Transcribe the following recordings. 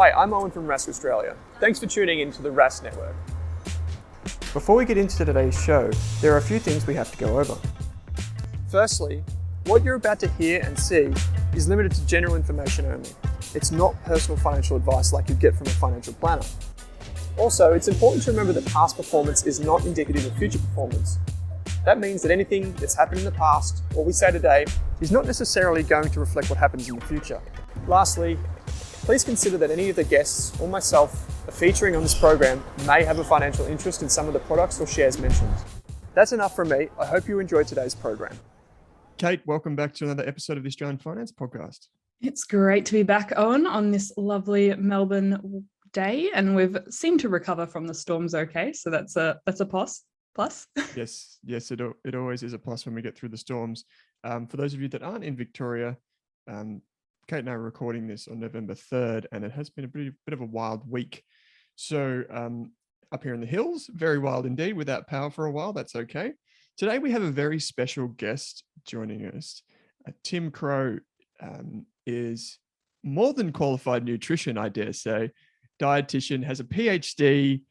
Hi, I'm Owen from Rask Australia. Thanks for tuning in to the Rask Network. Before we get into today's show, there are a few things we have to go over. Firstly, what you're about to hear and see is limited to general information only. It's not personal financial advice like you'd get from a financial planner. Also, it's important to remember that past performance is not indicative of future performance. That means that anything that's happened in the past, or we say today, is not necessarily going to reflect what happens in the future. Lastly, please consider that any of the guests or myself are featuring on this program may have a financial interest in some of the products or shares mentioned. That's enough from me. I hope you enjoyed today's program. Kate, welcome back to another episode of the Australian Finance Podcast. It's great to be back, Owen, on this lovely Melbourne day, and we've seemed to recover from the storms okay, so that's a plus. Yes, it always is a plus when we get through the storms. For those of you that aren't in Victoria, Kate and I are recording this on November 3rd, and it has been a bit of a wild week. So up here in the hills, very wild indeed, without power for a while. That's okay. Today we have a very special guest joining us. Tim Crowe is more than qualified nutrition, I dare say, dietitian, has a PhD,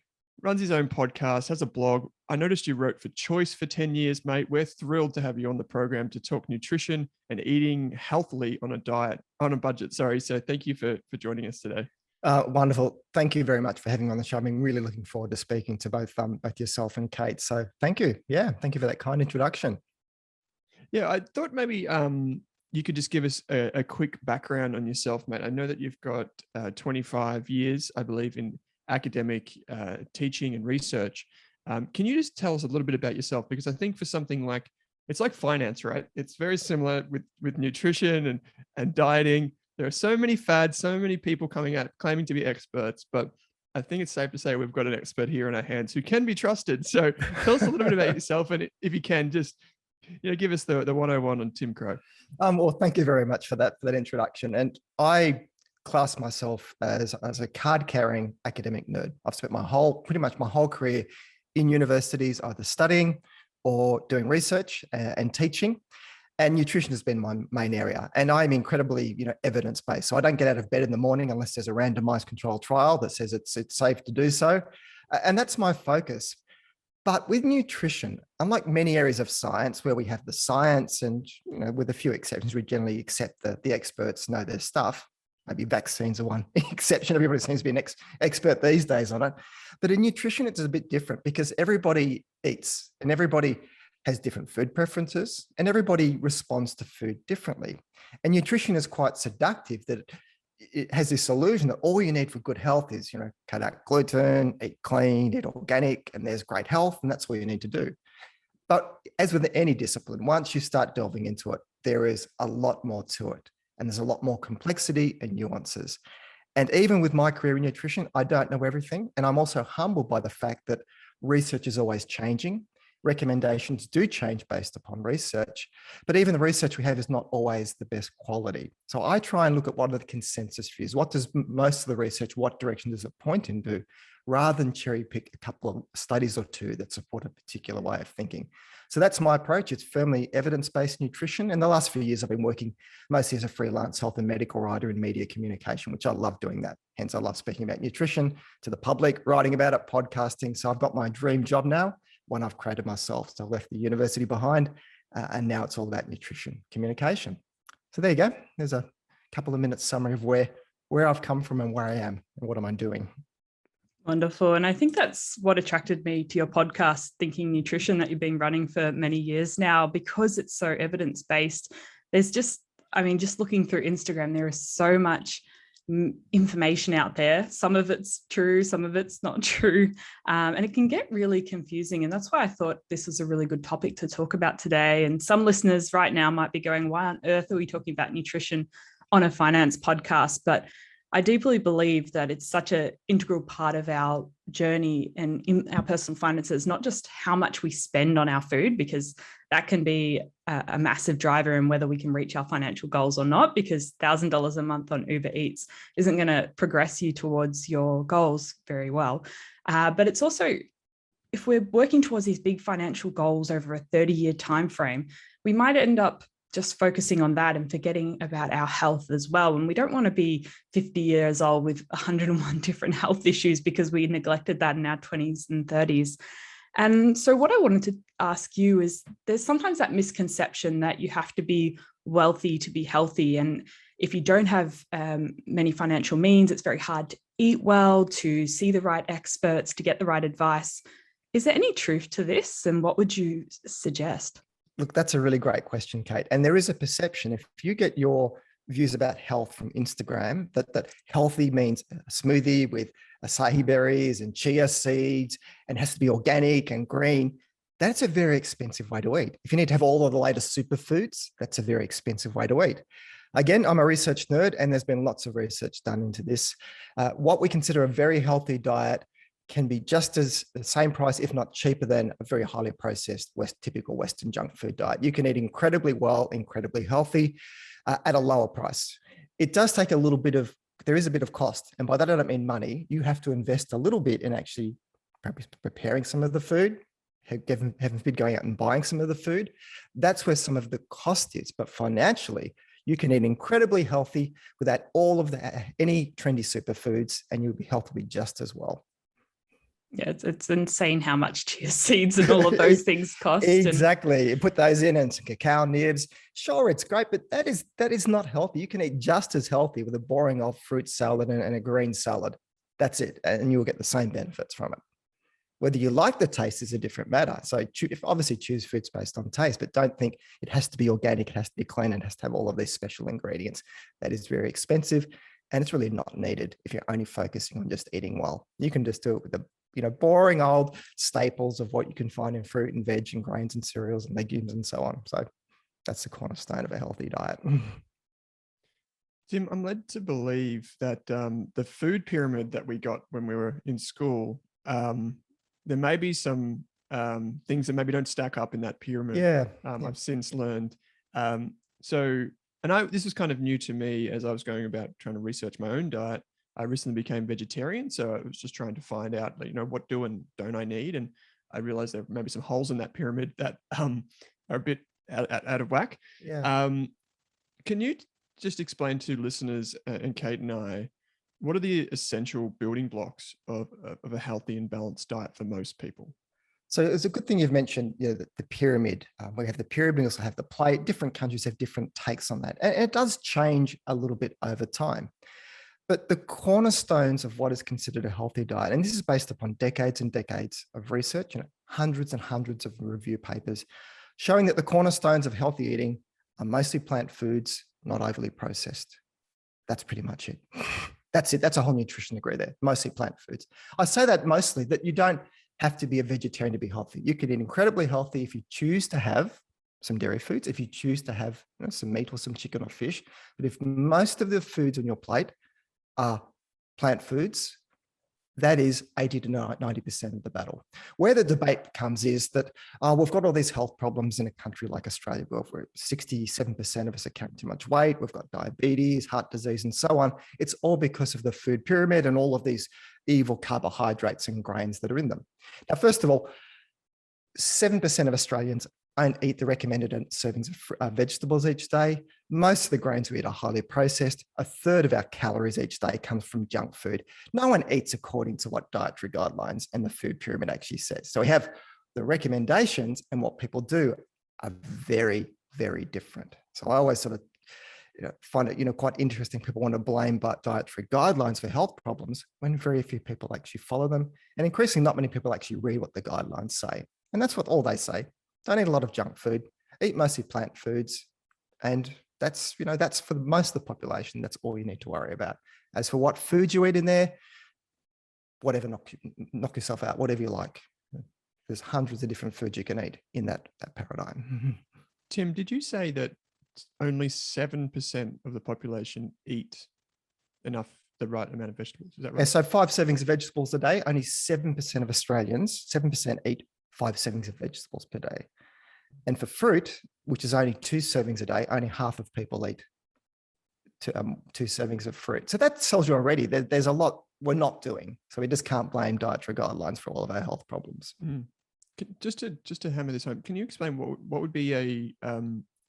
runs his own podcast, has a blog. I noticed you wrote for Choice for 10 years, mate. We're thrilled to have you on the program to talk nutrition and eating healthily on a budget. Sorry. So thank you for joining us today. Wonderful. Thank you very much for having me on the show. I'm really looking forward to speaking to both yourself and Kate. So thank you. Yeah. Thank you for that kind introduction. Yeah. I thought maybe you could just give us a quick background on yourself, mate. I know that you've got 25 years, I believe, in academic teaching and research. Can you just tell us a little bit about yourself? Because I think for something like, it's like finance, right? It's very similar with nutrition and dieting. There are so many fads, so many people coming out claiming to be experts, but I think it's safe to say we've got an expert here in our hands who can be trusted. So tell us a little bit about yourself, and if you can, just give us the 101 on Tim Crowe. Well, thank you very much for that introduction. And I class myself as a card-carrying academic nerd. I've spent pretty much my whole career in universities, either studying or doing research and teaching. And nutrition has been my main area. And I'm incredibly, evidence-based. So I don't get out of bed in the morning unless there's a randomized controlled trial that says it's safe to do so. And that's my focus. But with nutrition, unlike many areas of science where we have the science and, with a few exceptions, we generally accept that the experts know their stuff. Maybe vaccines are one exception. Everybody seems to be an expert these days on it. But in nutrition, it's a bit different because everybody eats and everybody has different food preferences and everybody responds to food differently. And nutrition is quite seductive that it has this illusion that all you need for good health is, cut out gluten, eat clean, eat organic, and there's great health, and that's all you need to do. But as with any discipline, once you start delving into it, there is a lot more to it. And there's a lot more complexity and nuances. And even with my career in nutrition, I don't know everything. And I'm also humbled by the fact that research is always changing. Recommendations do change based upon research, but even the research we have is not always the best quality. So I try and look at what are the consensus views. What does most of the research, what direction does it point into, rather than cherry pick a couple of studies or two that support a particular way of thinking. So that's my approach. It's firmly evidence-based nutrition. In the last few years, I've been working mostly as a freelance health and medical writer in media communication, which I love doing that. Hence, I love speaking about nutrition to the public, writing about it, podcasting. So I've got my dream job now, one I've created myself. So I left the university behind, and now it's all about nutrition communication. So there you go. There's a couple of minutes summary of where I've come from and where I am and what am I doing. Wonderful. And I think that's what attracted me to your podcast, Thinking Nutrition, that you've been running for many years now, because it's so evidence-based. There's just looking through Instagram, there is so much information out there. Some of it's true, some of it's not true. And it can get really confusing. And that's why I thought this was a really good topic to talk about today. And some listeners right now might be going, why on earth are we talking about nutrition on a finance podcast? But I deeply believe that it's such an integral part of our journey and in our personal finances, not just how much we spend on our food, because that can be a massive driver in whether we can reach our financial goals or not, because $1,000 a month on Uber Eats isn't going to progress you towards your goals very well. But it's also, if we're working towards these big financial goals over a 30-year time frame, we might end up just focusing on that and forgetting about our health as well. And we don't want to be 50 years old with 101 different health issues because we neglected that in our 20s and 30s. And so what I wanted to ask you is, there's sometimes that misconception that you have to be wealthy to be healthy. And if you don't have many financial means, it's very hard to eat well, to see the right experts, to get the right advice. Is there any truth to this? And what would you suggest? Look, that's a really great question, Kate. And there is a perception, if you get your views about health from Instagram, that healthy means a smoothie with acai berries and chia seeds and has to be organic and green. That's a very expensive way to eat. If you need to have all of the latest superfoods, that's a very expensive way to eat. Again, I'm a research nerd, and there's been lots of research done into this. What we consider a very healthy diet can be just as the same price, if not cheaper, than a very highly processed typical Western junk food diet. You can eat incredibly well, incredibly healthy at a lower price. It does take there is a bit of cost. And by that, I don't mean money. You have to invest a little bit in actually perhaps preparing some of the food, heaven forbid going out and buying some of the food. That's where some of the cost is. But financially, you can eat incredibly healthy without all of any trendy superfoods, and you'll be healthy just as well. Yeah, it's insane how much chia seeds and all of those things cost. Exactly. You put those in and some cacao nibs. Sure, it's great, but that is not healthy. You can eat just as healthy with a boring old fruit salad and a green salad. That's it. And you'll get the same benefits from it. Whether you like the taste is a different matter. So obviously choose foods based on taste, but don't think it has to be organic, it has to be clean, and it has to have all of these special ingredients. That is very expensive, and it's really not needed if you're only focusing on just eating well. You can just do it with the boring old staples of what you can find in fruit and veg and grains and cereals and legumes and so on. So that's the cornerstone of a healthy diet. Tim, I'm led to believe that the food pyramid that we got when we were in school, there may be some things that maybe don't stack up in that pyramid. Yeah. I've since learned. This was kind of new to me as I was going about trying to research my own diet. I recently became vegetarian, so I was just trying to find out, what do and don't I need, and I realized there may be some holes in that pyramid that are a bit out of whack. Yeah. Can you just explain to listeners and Kate and I, what are the essential building blocks of a healthy and balanced diet for most people? So it's a good thing you've mentioned the pyramid. We have the pyramid, we also have the plate. Different countries have different takes on that. And it does change a little bit over time. But the cornerstones of what is considered a healthy diet, and this is based upon decades and decades of research, hundreds and hundreds of review papers, showing that the cornerstones of healthy eating are mostly plant foods, not overly processed. That's pretty much it. That's it. That's a whole nutrition degree there, mostly plant foods. I say that mostly that you don't have to be a vegetarian to be healthy. You can eat incredibly healthy if you choose to have some dairy foods, if you choose to have some meat or some chicken or fish. But if most of the foods on your plate are plant foods, that is 80 to 90% of the battle. Where the debate comes is that we've got all these health problems in a country like Australia, where 67% of us are carrying too much weight. We've got diabetes, heart disease, and so on. It's all because of the food pyramid and all of these evil carbohydrates and grains that are in them. Now, first of all, 7% of Australians don't eat the recommended servings of vegetables each day. Most of the grains we eat are highly processed. A third of our calories each day comes from junk food. No one eats according to what dietary guidelines and the food pyramid actually says. So we have the recommendations, and what people do are very, very different. So I always sort of find it quite interesting. People want to blame dietary guidelines for health problems when very few people actually follow them, and increasingly not many people actually read what the guidelines say. And that's what all they say. Don't eat a lot of junk food, eat mostly plant foods. And that's for most of the population, that's all you need to worry about. As for what food you eat in there, whatever, knock yourself out, whatever you like. There's hundreds of different foods you can eat in that paradigm. Tim, did you say that only 7% of the population eat the right amount of vegetables? Is that right? Yeah, so 5 servings of vegetables a day, only 7% of Australians, 7% eat 5 servings of vegetables per day. And for fruit, which is only 2 servings a day, only half of people eat 2 servings of fruit. So that tells you already that there's a lot we're not doing. So we just can't blame dietary guidelines for all of our health problems. Just to hammer this home, can you explain what would be a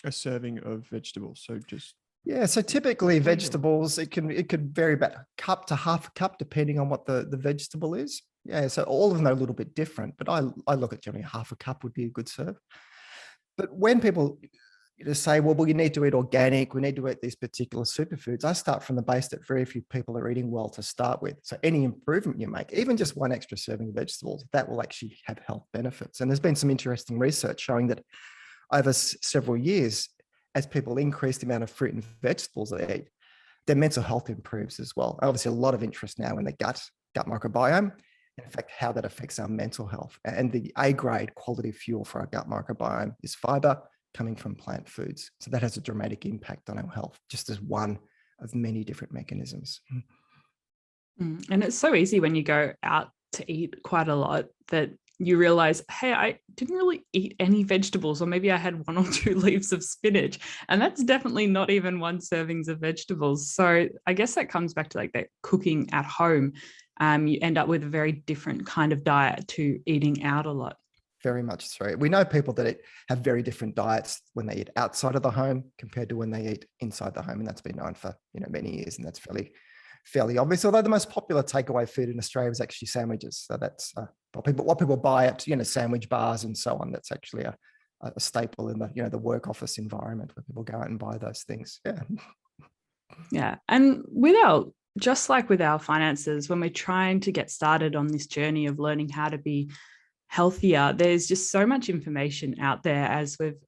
a serving of vegetables? So just Yeah, so typically vegetables, it could vary about a cup to half a cup, depending on what the vegetable is. Yeah, so all of them are a little bit different, but I look at generally half a cup would be a good serve. But when people say, well, you need to eat organic, we need to eat these particular superfoods, I start from the base that very few people are eating well to start with. So any improvement you make, even just one extra serving of vegetables, that will actually have health benefits. And there's been some interesting research showing that over several years, as people increase the amount of fruit and vegetables they eat, their mental health improves as well. Obviously, a lot of interest now in the gut microbiome, and in fact, how that affects our mental health. And the A-grade quality fuel for our gut microbiome is fiber coming from plant foods. So that has a dramatic impact on our health, just as one of many different mechanisms. And it's so easy when you go out to eat quite a lot that you realize, hey, I didn't really eat any vegetables, or maybe I had 1 or 2 leaves of spinach, and that's definitely not even 1 servings of vegetables. So I guess that comes back to like that cooking at home. You end up with a very different kind of diet to eating out a lot. Very much so. We know people that have very different diets when they eat outside of the home compared to when they eat inside the home, and that's been known for many years, and that's fairly obvious. Although the most popular takeaway food in Australia is actually sandwiches. So that's what people buy at sandwich bars and so on. That's actually a staple in the work office environment where people go out and buy those things. Yeah. Yeah, and just like with our finances, when we're trying to get started on this journey of learning how to be healthier, there's just so much information out there, as we've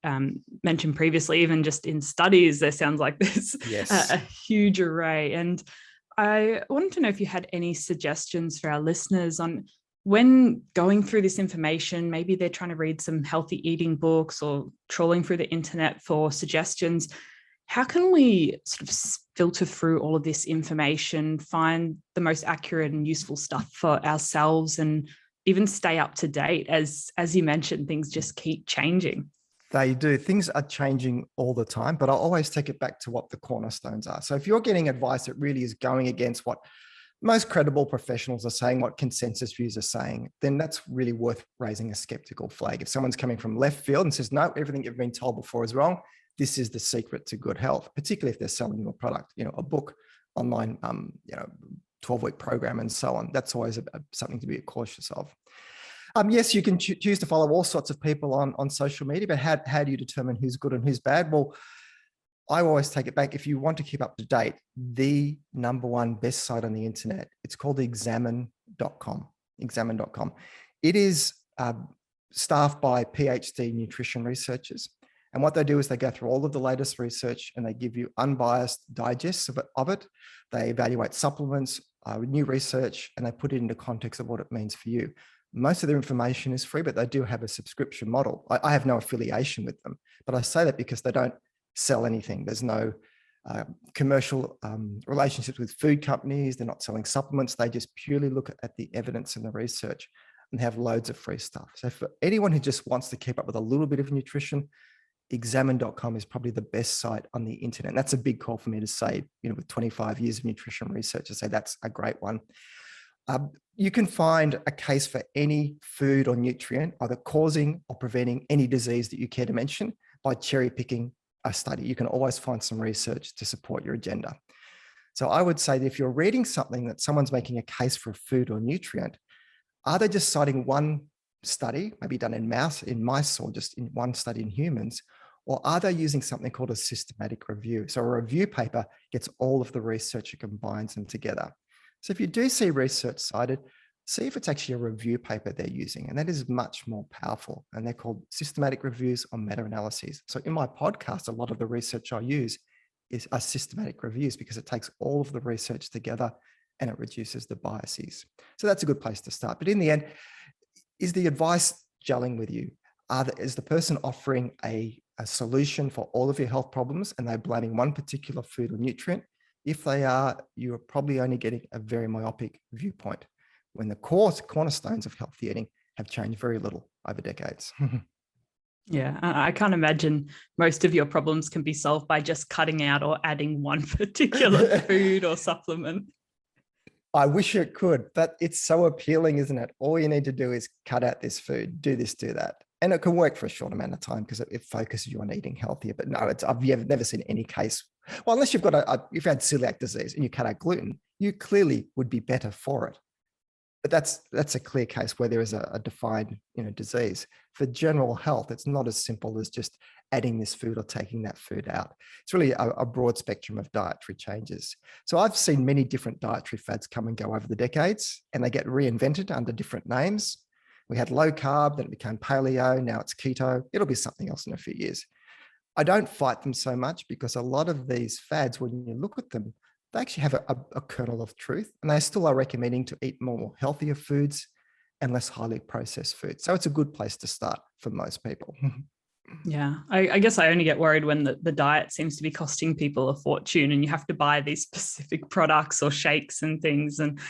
mentioned previously. Even just in studies, there sounds like there's a huge array. And I wanted to know if you had any suggestions for our listeners on when going through this information. Maybe they're trying to read some healthy eating books or trawling through the internet for suggestions. How can we sort of filter through all of this information, find the most accurate and useful stuff for ourselves, and even stay up to date? As you mentioned, things just keep changing. They do. Things are changing all the time, but I always take it back to what the cornerstones are. So if you're getting advice that really is going against what most credible professionals are saying, what consensus views are saying, then that's really worth raising a skeptical flag. If someone's coming from left field and says, no, everything you've been told before is wrong, this is the secret to good health, particularly if they're selling you a product, a book, online, 12-week program and so on. That's always something to be cautious of. Yes, you can choose to follow all sorts of people on social media, but how do you determine who's good and who's bad? Well, I always take it back. If you want to keep up to date, the #1 best site on the internet, it's called examine.com. Examine.com. It is staffed by PhD nutrition researchers. And what they do is they go through all of the latest research and they give you unbiased digests of it. They evaluate supplements, new research, and they put it into context of what it means for you. Most of their information is free, but they do have a subscription model. I have no affiliation with them, but I say that because they don't sell anything. There's no commercial relationships with food companies. They're not selling supplements. They just purely look at the evidence and the research, and have loads of free stuff. So for anyone who just wants to keep up with a little bit of nutrition, examine.com is probably the best site on the internet. And that's a big call for me to say, with 25 years of nutrition research, to say that's a great one. You can find a case for any food or nutrient, either causing or preventing any disease that you care to mention, by cherry picking a study. You can always find some research to support your agenda. So I would say that if you're reading something that someone's making a case for a food or nutrient, are they just citing one study, maybe done in mice, or just in one study in humans? Or are they using something called a systematic review? So a review paper gets all of the research and combines them together. So if you do see research cited, see if it's actually a review paper they're using. And that is much more powerful. And they're called systematic reviews or meta-analyses. So in my podcast, a lot of the research I use are systematic reviews, because it takes all of the research together and it reduces the biases. So that's a good place to start. But in the end, is the advice gelling with you? Is the person offering a solution for all of your health problems, and they're blaming one particular food or nutrient? If they are, you are probably only getting a very myopic viewpoint, when the cornerstones of healthy eating have changed very little over decades. Yeah, I can't imagine most of your problems can be solved by just cutting out or adding one particular food or supplement. I wish it could, but it's so appealing, isn't it? All you need to do is cut out this food, do this, do that. And it can work for a short amount of time because it focuses you on eating healthier. But no, I've never seen any case. Well, unless you've got if you had celiac disease and you cut out gluten, you clearly would be better for it. But that's a clear case where there is a defined, disease. For general health, it's not as simple as just adding this food or taking that food out. It's really a broad spectrum of dietary changes. So I've seen many different dietary fads come and go over the decades, and they get reinvented under different names. We had low carb, then it became paleo, now it's keto. It'll be something else in a few years. I don't fight them so much because a lot of these fads, when you look at them, they actually have a kernel of truth, and they still are recommending to eat more healthier foods and less highly processed foods. So it's a good place to start for most people. Yeah, I guess I only get worried when the diet seems to be costing people a fortune and you have to buy these specific products or shakes and things. And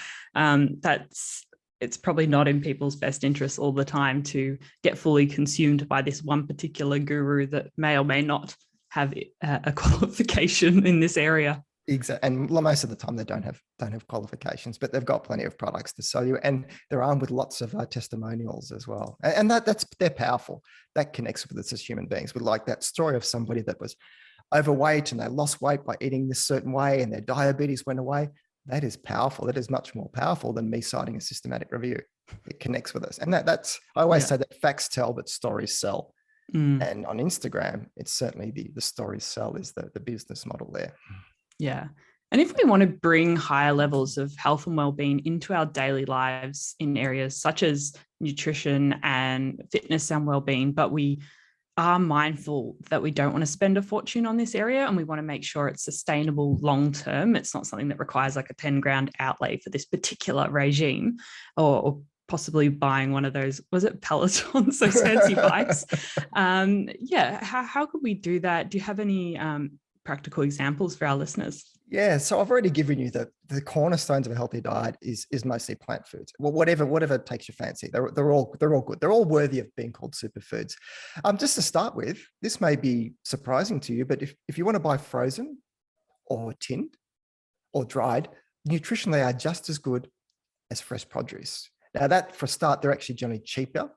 it's probably not in people's best interest all the time to get fully consumed by this one particular guru that may or may not have a qualification in this area. Exactly. And most of the time they don't have qualifications, but they've got plenty of products to sell you, and they're armed with lots of testimonials as well. And they're powerful. That connects with us as human beings. With like that story of somebody that was overweight and they lost weight by eating this certain way and their diabetes went away. That is powerful. That is much more powerful than me citing a systematic review. It connects with us. And that's, I always say that facts tell, but stories sell. And on Instagram, it's certainly the stories sell is the business model there. Yeah. And if we want to bring higher levels of health and well-being into our daily lives in areas such as nutrition and fitness and well-being, but we are mindful that we don't want to spend a fortune on this area and we want to make sure it's sustainable long-term, it's not something that requires like a 10 grand outlay for this particular regime, or possibly buying one of those, was it Pelotons, those fancy bikes? How could we do that? Do you have any practical examples for our listeners? Yeah, so I've already given you the cornerstones of a healthy diet is mostly plant foods. Well, whatever takes your fancy, they're all good. They're all worthy of being called superfoods. Just to start with, this may be surprising to you, but if you want to buy frozen or tinned or dried, nutritionally they are just as good as fresh produce. Now that for a start, they're actually generally cheaper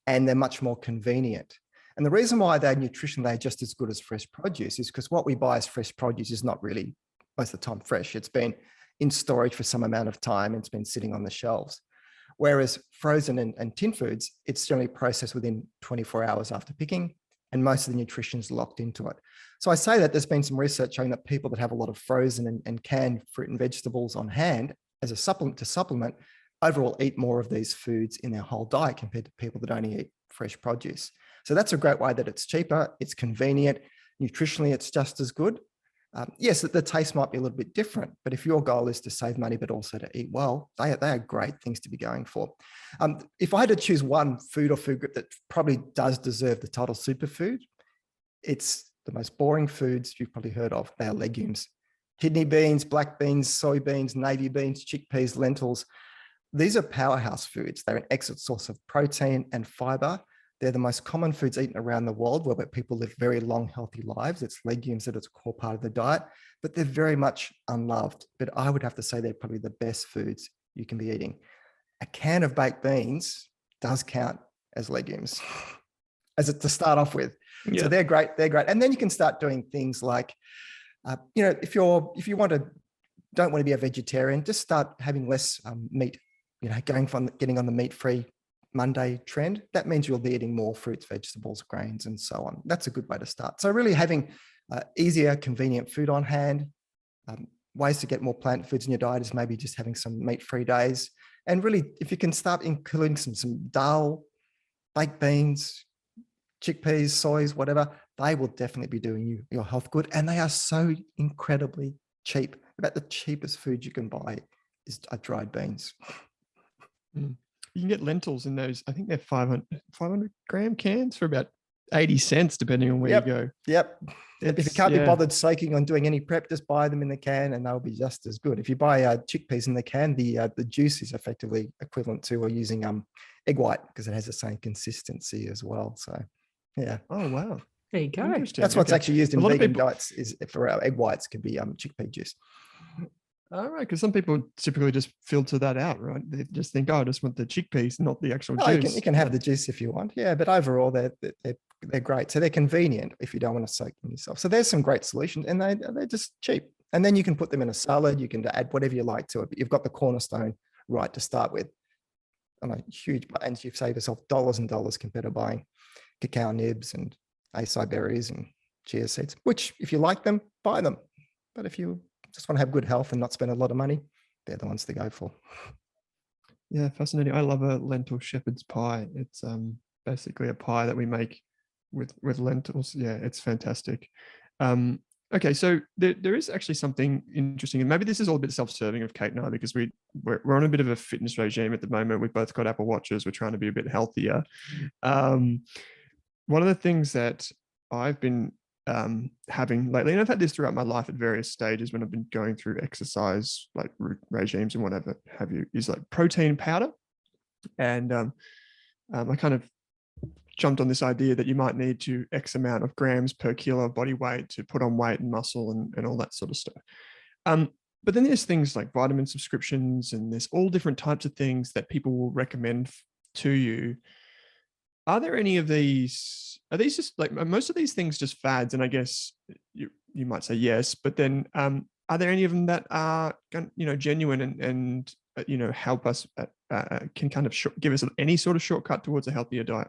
and they're much more convenient. And the reason why they're nutritionally just as good as fresh produce is because what we buy as fresh produce is not really most of the time fresh. It's been in storage for some amount of time and it's been sitting on the shelves. Whereas frozen and tin foods, it's generally processed within 24 hours after picking, and most of the nutrition is locked into it. So I say that there's been some research showing that people that have a lot of frozen and canned fruit and vegetables on hand as a supplement overall eat more of these foods in their whole diet compared to people that only eat fresh produce. So that's a great way that it's cheaper, it's convenient, nutritionally it's just as good. Yes, the taste might be a little bit different, but if your goal is to save money but also to eat well, they are great things to be going for. If I had to choose one food or food group that probably does deserve the title superfood, it's the most boring foods you've probably heard of. They are legumes. Kidney beans, black beans, soybeans, navy beans, chickpeas, lentils. These are powerhouse foods. They're an excellent source of protein and fiber. They're the most common foods eaten around the world where people live very long, healthy lives. It's legumes that it's a core part of the diet, but they're very much unloved. But I would have to say they're probably the best foods you can be eating. A can of baked beans does count as legumes, to start off with. Yeah. So they're great. And then you can start doing things like, if you don't want to be a vegetarian, just start having less meat. Getting on the meat-free Monday trend, that means you'll be eating more fruits, vegetables, grains, and so on. That's a good way to start. So really having easier, convenient food on hand, ways to get more plant foods in your diet is maybe just having some meat-free days. And really, if you can start including some dal, baked beans, chickpeas, soys, whatever, they will definitely be doing you your health good. And they are so incredibly cheap. About the cheapest food you can buy is dried beans. You can get lentils in those, I think they're 500 gram cans for about 80 cents, depending on where you go. Yep. If you can't be bothered soaking on doing any prep, just buy them in the can and they'll be just as good. If you buy chickpeas in the can, the juice is effectively equivalent to using egg white because it has the same consistency as well. So, yeah. Oh, wow. There you go. That's what's actually used in vegan diets is for our egg whites can be chickpea juice. All right, because some people typically just filter that out, right? They just think, oh, I just want the chickpeas, not the actual juice. You can have the juice if you want, yeah, but overall they're great. So they're convenient if you don't want to soak them yourself. So there's some great solutions, and they're just cheap. And then you can put them in a salad. You can add whatever you like to it, but you've got the cornerstone right to start with. And huge, and you've saved yourself dollars and dollars compared to buying cacao nibs and acai berries and chia seeds, which if you like them, buy them. But if you just want to have good health and not spend a lot of money, they're the ones to go for. Yeah, fascinating. I love a lentil shepherd's pie. It's basically a pie that we make with lentils. Yeah, it's fantastic. Okay, so there is actually something interesting, and maybe this is all a bit self-serving of Kate and I, because we're on a bit of a fitness regime at the moment. We've both got Apple Watches. We're trying to be a bit healthier. One of the things that I've been having lately, and I've had this throughout my life at various stages when I've been going through exercise like regimes and whatever have you, is like protein powder. And I kind of jumped on this idea that you might need to X amount of grams per kilo of body weight to put on weight and muscle and all that sort of stuff. But then there's things like vitamin subscriptions, and there's all different types of things that people will recommend to you. Are there any of these? Are these just like, are most of these things just fads? And I guess you might say yes, but then are there any of them that are, genuine and help us can kind of give us any sort of shortcut towards a healthier diet?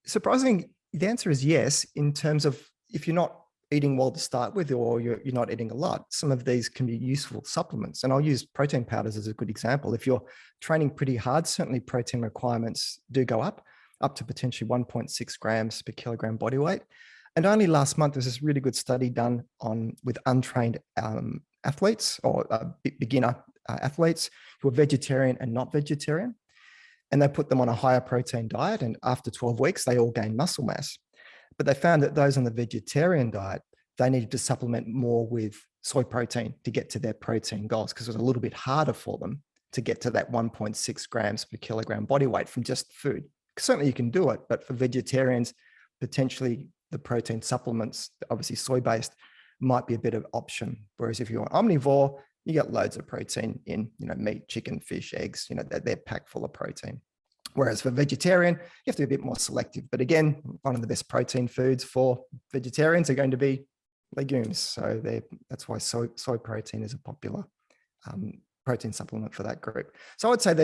Surprisingly, the answer is yes. In terms of if you're not eating well to start with, or you're not eating a lot, some of these can be useful supplements. And I'll use protein powders as a good example. If you're training pretty hard, certainly protein requirements do go up to potentially 1.6 grams per kilogram body weight. And only last month, there's this really good study done with untrained athletes or beginner athletes who are vegetarian and not vegetarian. And they put them on a higher protein diet. And after 12 weeks, they all gained muscle mass. But they found that those on the vegetarian diet, they needed to supplement more with soy protein to get to their protein goals, because it was a little bit harder for them to get to that 1.6 grams per kilogram body weight from just food. Certainly you can do it, but for vegetarians, potentially the protein supplements, obviously soy-based, might be a better option. Whereas if you're omnivore, you get loads of protein in, meat, chicken, fish, eggs, they're packed full of protein. Whereas for vegetarian, you have to be a bit more selective. But again, one of the best protein foods for vegetarians are going to be legumes. So that's why soy protein is a popular protein supplement for that group. So I would say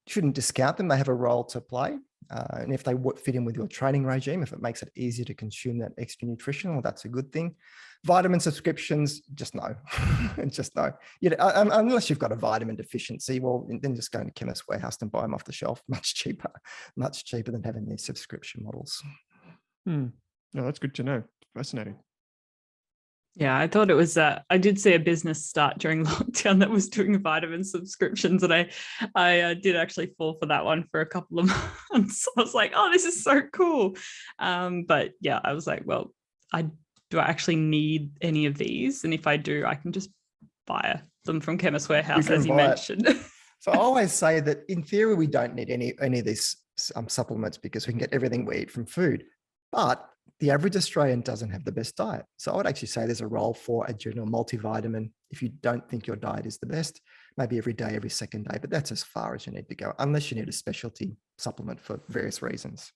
shouldn't discount them. They have a role to play. And if they fit in with your training regime, if it makes it easier to consume that extra nutrition, well, that's a good thing. Vitamin subscriptions, just no. Just no. Unless you've got a vitamin deficiency, well, then just go into Chemist Warehouse and buy them off the shelf. Much cheaper than having these subscription models. No, that's good to know. Fascinating. Yeah, I thought it was, I did see a business start during lockdown that was doing vitamin subscriptions, and I did actually fall for that one for a couple of months. I was like, oh, this is so cool. But yeah, I was like, well, do I actually need any of these? And if I do, I can just buy them from Chemist Warehouse, as you mentioned. So I always say that in theory, we don't need any of these supplements because we can get everything we eat from food. But the average Australian doesn't have the best diet. So I would actually say there's a role for a general multivitamin if you don't think your diet is the best, maybe every day, every second day, but that's as far as you need to go, unless you need a specialty supplement for various reasons.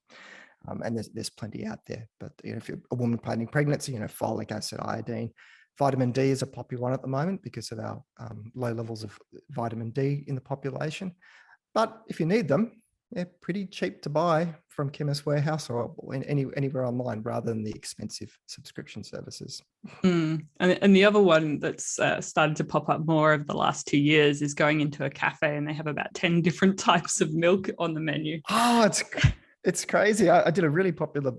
And there's plenty out there. But if you're a woman planning pregnancy, folic acid, iodine, vitamin D is a popular one at the moment because of our low levels of vitamin D in the population. But if you need them, they're pretty cheap to buy from Chemist Warehouse or anywhere online rather than the expensive subscription services. And the other one that's started to pop up more over the last 2 years is going into a cafe and they have about 10 different types of milk on the menu. Oh, it's crazy. I did a really popular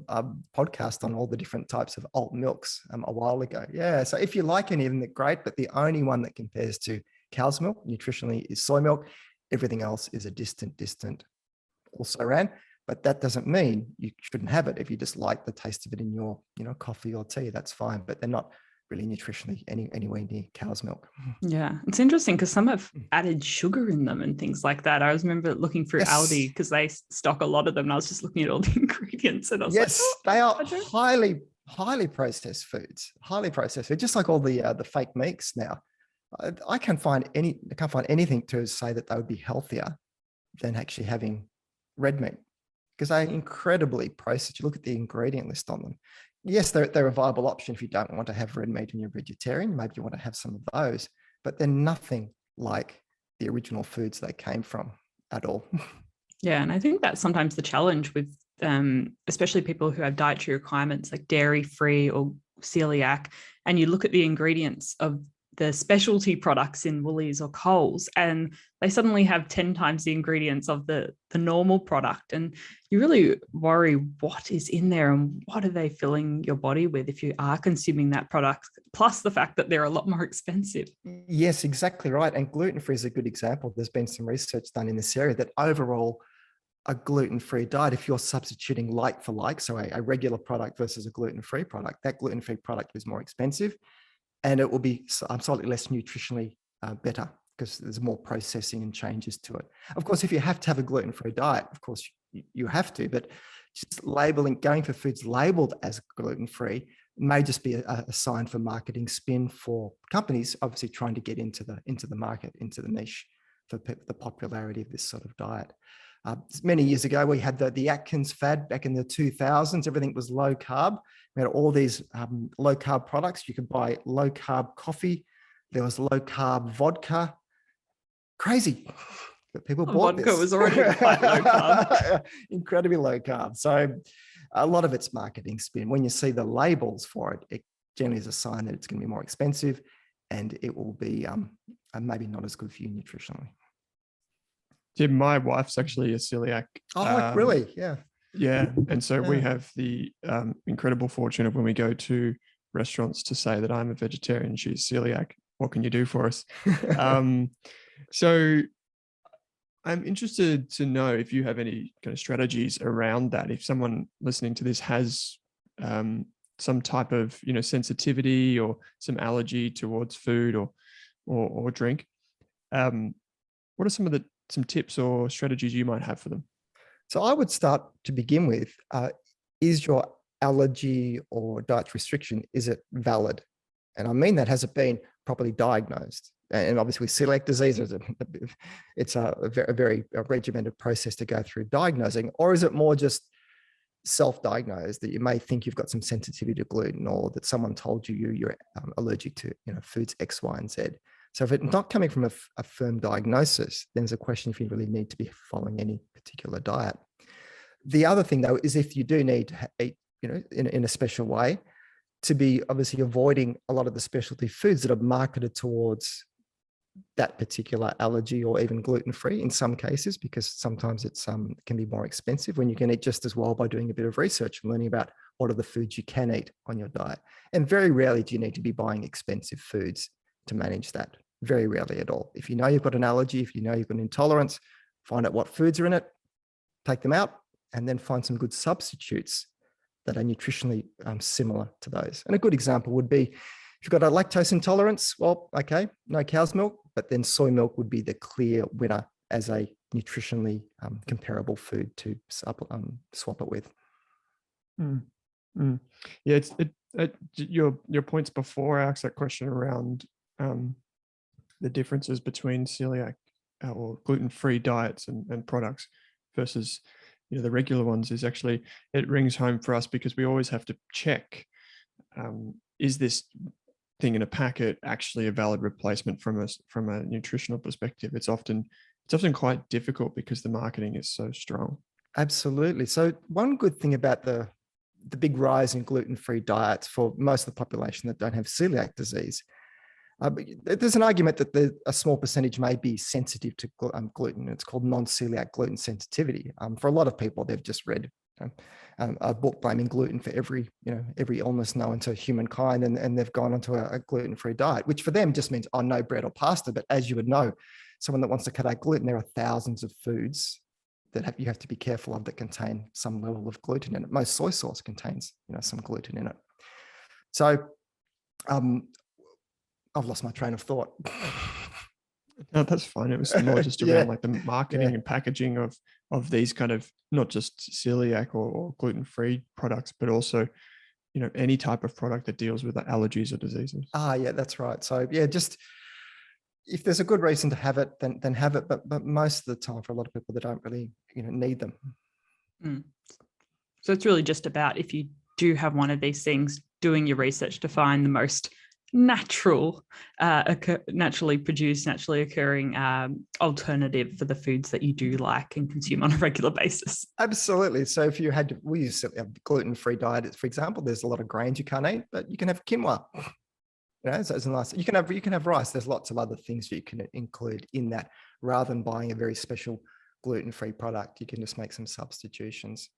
podcast on all the different types of alt milks a while ago. Yeah, so if you like any of them, they're great, but the only one that compares to cow's milk nutritionally is soy milk. Everything else is a distant also ran, but that doesn't mean you shouldn't have it. If you just like the taste of it in your coffee or tea, that's fine, but they're not really nutritionally anywhere near cow's milk. Yeah, it's interesting because some have added sugar in them and things like that. I remember looking through Aldi because they stock a lot of them, and I was just looking at all the ingredients and I was like, they are highly processed foods, just like all the fake meats now. I can't find anything to say that they would be healthier than actually having red meat, because they're incredibly processed. You look at the ingredient list on them. Yes, they're a viable option if you don't want to have red meat and you're vegetarian. Maybe you want to have some of those, but they're nothing like the original foods they came from at all. Yeah, and I think that's sometimes the challenge with especially people who have dietary requirements like dairy-free or celiac, and you look at the ingredients of the specialty products in Woolies or Coles, and they suddenly have 10 times the ingredients of the normal product. And you really worry what is in there and what are they filling your body with if you are consuming that product, plus the fact that they're a lot more expensive. Yes, exactly right. And gluten-free is a good example. There's been some research done in this area that overall, a gluten-free diet, if you're substituting like for like, so a regular product versus a gluten-free product, that gluten-free product is more expensive, and it will be slightly less nutritionally better because there's more processing and changes to it. Of course, if you have to have a gluten-free diet, of course you have to, but just going for foods labeled as gluten-free may just be a sign for marketing spin for companies, obviously trying to get into the market, into the niche for the popularity of this sort of diet. Many years ago, we had the Atkins fad back in the 2000s. Everything was low carb. We had all these low carb products. You could buy low carb coffee. There was low carb vodka. Crazy. But people bought vodka this. Was already quite low carb. Incredibly low carb. So a lot of it's marketing spin. When you see the labels for it, it generally is a sign that it's going to be more expensive and it will be maybe not as good for you nutritionally. Tim, my wife's actually a celiac. Oh, really? Yeah. Yeah. And so we have the incredible fortune of when we go to restaurants to say that I'm a vegetarian, she's celiac. What can you do for us? So I'm interested to know if you have any kind of strategies around that. If someone listening to this has some type of, sensitivity or some allergy towards food or drink, what are some tips or strategies you might have for them? So I would start to begin with, is your allergy or diet restriction, is it valid? And I mean that, has it been properly diagnosed? And obviously with celiac disease, it's a very regimented process to go through diagnosing, or is it more just self-diagnosed that you may think you've got some sensitivity to gluten, or that someone told you're allergic to foods X, Y, and Z? So if it's not coming from a firm diagnosis, then there's a question if you really need to be following any particular diet. The other thing, though, is if you do need to eat, in a special way, to be obviously avoiding a lot of the specialty foods that are marketed towards that particular allergy, or even gluten-free in some cases, because sometimes it can be more expensive when you can eat just as well by doing a bit of research and learning about what are the foods you can eat on your diet. And very rarely do you need to be buying expensive foods to manage that. Very rarely at all. If you know you've got an allergy, if you know you've got an intolerance, find out what foods are in it, take them out, and then find some good substitutes that are nutritionally similar to those. And a good example would be, if you've got a lactose intolerance, well, okay, no cow's milk, but then soy milk would be the clear winner as a nutritionally comparable food to swap it with. Yeah, your points before I asked that question around the differences between celiac or gluten-free diets and products versus the regular ones is actually, it rings home for us because we always have to check, is this thing in a packet actually a valid replacement from a nutritional perspective? It's often quite difficult because the marketing is so strong. Absolutely. So one good thing about the big rise in gluten-free diets for most of the population that don't have celiac disease, there's an argument that a small percentage may be sensitive to gluten. It's called non-celiac gluten sensitivity. For a lot of people, they've just read a book blaming gluten for every illness known to humankind, and they've gone onto a gluten-free diet, which for them just means, no bread or pasta. But as you would know, someone that wants to cut out gluten, there are thousands of foods that you have to be careful of that contain some level of gluten in it. Most soy sauce contains some gluten in it. So I've lost my train of thought. No, that's fine. It was more just around like the marketing and packaging of these kind of, not just celiac or gluten-free products, but also, any type of product that deals with allergies or diseases. Yeah, that's right. So yeah, just if there's a good reason to have it, then have it. But most of the time, for a lot of people, they don't really need them. Mm. So it's really just about, if you do have one of these things, doing your research to find the most natural, naturally produced, naturally occurring alternative for the foods that you do like and consume on a regular basis. Absolutely. So if you we use a gluten-free diet, for example, there's a lot of grains you can't eat, but you can have quinoa. So it's nice. You can have rice. There's lots of other things you can include in that, rather than buying a very special gluten-free product. You can just make some substitutions.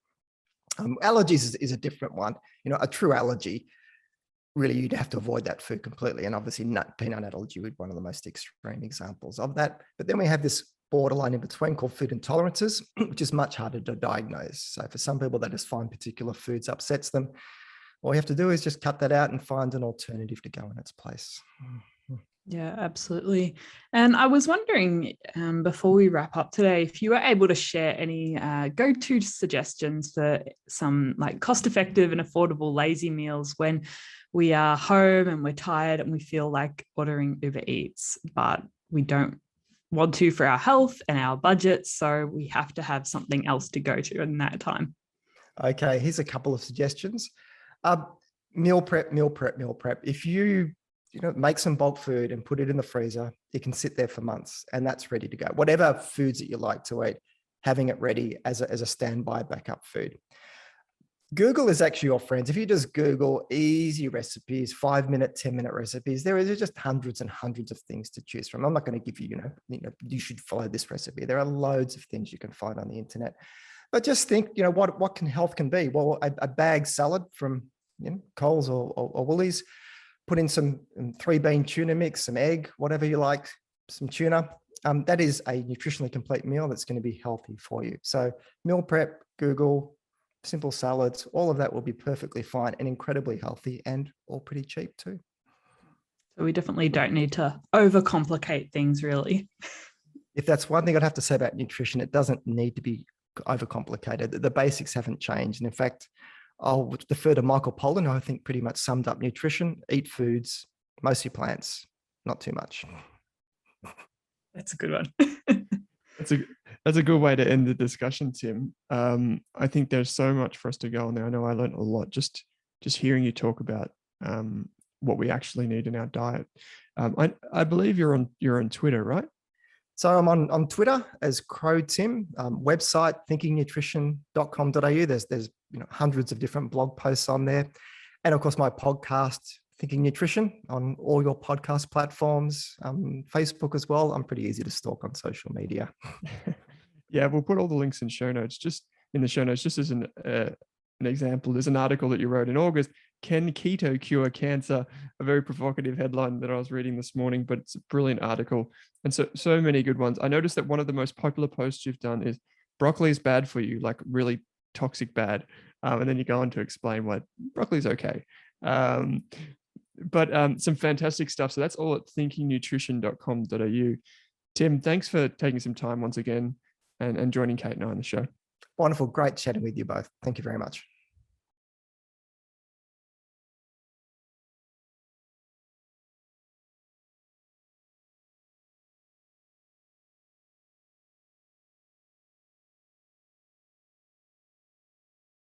Allergies is a different one. A true allergy, really, you'd have to avoid that food completely. And obviously peanut allergy would be one of the most extreme examples of that. But then we have this borderline in between called food intolerances, which is much harder to diagnose. So for some people, they just find particular foods upsets them. All you have to do is just cut that out and find an alternative to go in its place. Yeah, absolutely. And I was wondering, before we wrap up today, if you were able to share any go-to suggestions for some like cost-effective and affordable lazy meals when we are home and we're tired and we feel like ordering Uber Eats, but we don't want to for our health and our budget. So we have to have something else to go to in that time. Okay, here's a couple of suggestions. Meal prep. If you make some bulk food and put it in the freezer, it can sit there for months and that's ready to go. Whatever foods that you like to eat, having it ready as a standby backup food. Google is actually your friends. If you just Google easy recipes, 5-minute, 10-minute recipes, there is just hundreds and hundreds of things to choose from. I'm not going to give you, you should follow this recipe. There are loads of things you can find on the internet. But just think, what health can be? Well, a bag salad from Coles or Woolies, put in some 3-bean tuna mix, some egg, whatever you like, some tuna. That is a nutritionally complete meal that's going to be healthy for you. So meal prep, Google, simple salads, all of that will be perfectly fine and incredibly healthy and all pretty cheap too. So we definitely don't need to overcomplicate things, really. If that's one thing I'd have to say about nutrition, it doesn't need to be overcomplicated. The basics haven't changed. And in fact, I'll defer to Michael Pollan, who I think pretty much summed up nutrition: eat foods, mostly plants, not too much. That's a good one. That's a good way to end the discussion, Tim. I think there's so much for us to go on there. I know I learned a lot just hearing you talk about what we actually need in our diet. I believe you're on Twitter, right? So I'm on Twitter as Crowe Tim. Website thinkingnutrition.com.au. There's hundreds of different blog posts on there, and of course my podcast, Thinking Nutrition, on all your podcast platforms. Facebook as well. I'm pretty easy to stalk on social media. Yeah, we'll put all the links in show notes. Just in the show notes, just as an example, there's an article that you wrote in August. Can keto cure cancer? A very provocative headline that I was reading this morning, but it's a brilliant article. And so many good ones. I noticed that one of the most popular posts you've done is broccoli is bad for you, like really toxic bad. And then you go on to explain why broccoli is okay. But some fantastic stuff. So that's all at thinkingnutrition.com.au. Tim, thanks for taking some time once again and joining Kate and I on the show. Wonderful. Great chatting with you both. Thank you very much.